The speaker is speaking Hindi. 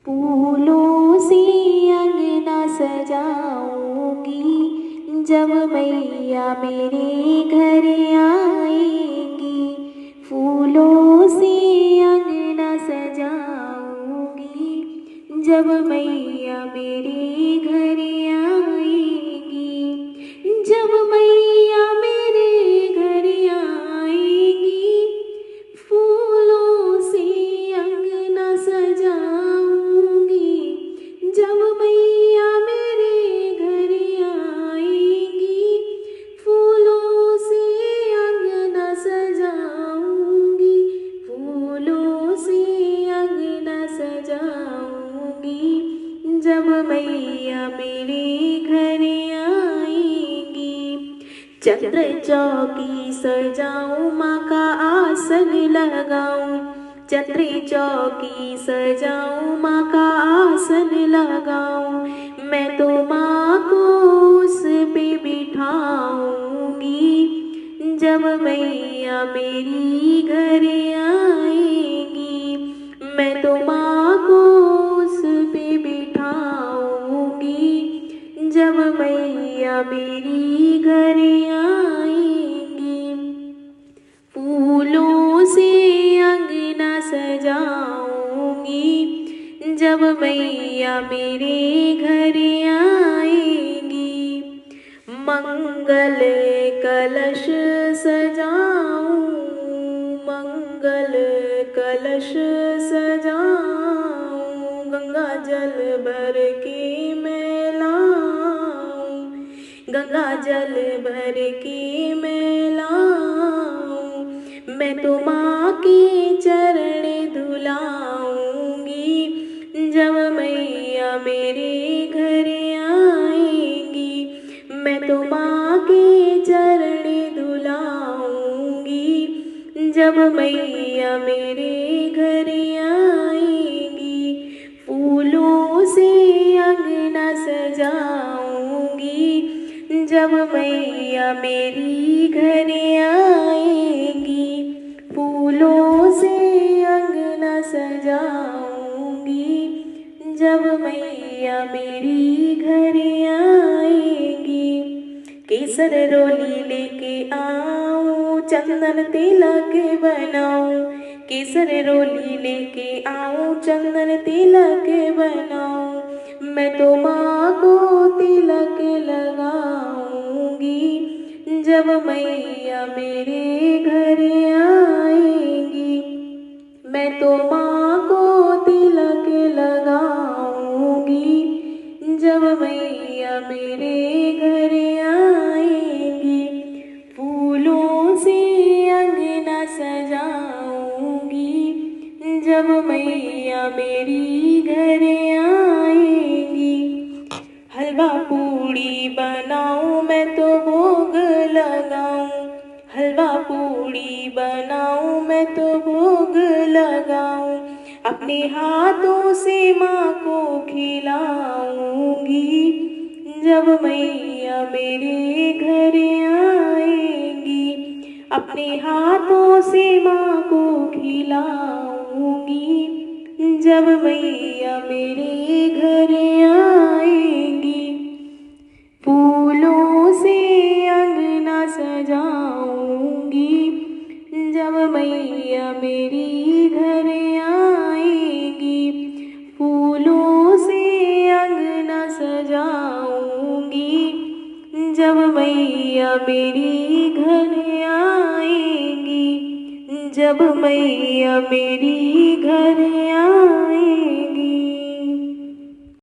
फूलों से अंगना सजाऊंगी जब मैया मेरे घर आएंगी। फूलों से अंगना सजाऊंगी जब मैया मेरे घर आएंगी। जब मैया मेरे घर आएंगी फूलों से अंगना सजाऊंगी। जब मैया मेरे घर आएंगी फूलों से अंगना सजाऊंगी। फूलों से अंगना सजाऊंगी जब मैया मेरे घर आएंगी। चंद्र चौकी सजाऊं माँ का आसन लगाऊं। चंद्र चौकी सजाऊं माँ का आसन लगाऊं। मैं तो माँ को उस पे बिठाऊंगी जब मैया मेरी घर आएंगी। मैं तो माँ को उस पे बिठाऊंगी जब मैया मेरी घर आएंगी। फूलों से अंगना सजाऊंगी जब मैया मेरे घर आएंगी। मंगल कलश सजाऊं, मंगल कलश सजाऊं। गंगा जल भर के मैं लाऊं, गंगा जल भर के मैं लाऊं। मैं तो माँ के चरण धुलाऊंगी जब मैया मेरे घर आएंगी। मैं तो माँ के चरण धुलाऊंगी जब मैया मेरे घर आएंगी। फूलों से अंगना सजाऊंगी जब मैया मेरी घर आएंगी। फूलों से अंगना सजाऊंगी जब मैया मेरी घर आएंगी। केसर रोली लेके आऊं, चंदन तिलक बनाऊं। केसर रोली लेके आऊं, चंदन तिलक बनाऊं। मैं तो माँ को तिलक लगाऊंगी जब मैया मेरे घर आएंगी। मैं तो माँ को तिलक लगाऊंगी जब मैया मेरे घर आएंगी। फूलों से अंगना सजाऊंगी जब मैया मेरी घर आएंगी। हलवा पूड़ी बनाऊं मैं तो भोग लगाऊं। हलवा पूड़ी बनाऊं मैं तो भोग लगाऊं। अपने हाथों से माँ को खिलाऊंगी जब मैया मेरे घर आएंगी। अपने हाथों से माँ को खिलाऊंगी जब मैया मेरे घर आएंगी। फूलों से अंगना सजाऊंगी जब मैया मेरी घर आएंगी। फूलों से अंगना सजाऊंगी जब मैया मेरी घर आएंगी। जब मैया मेरी घर आएंगी।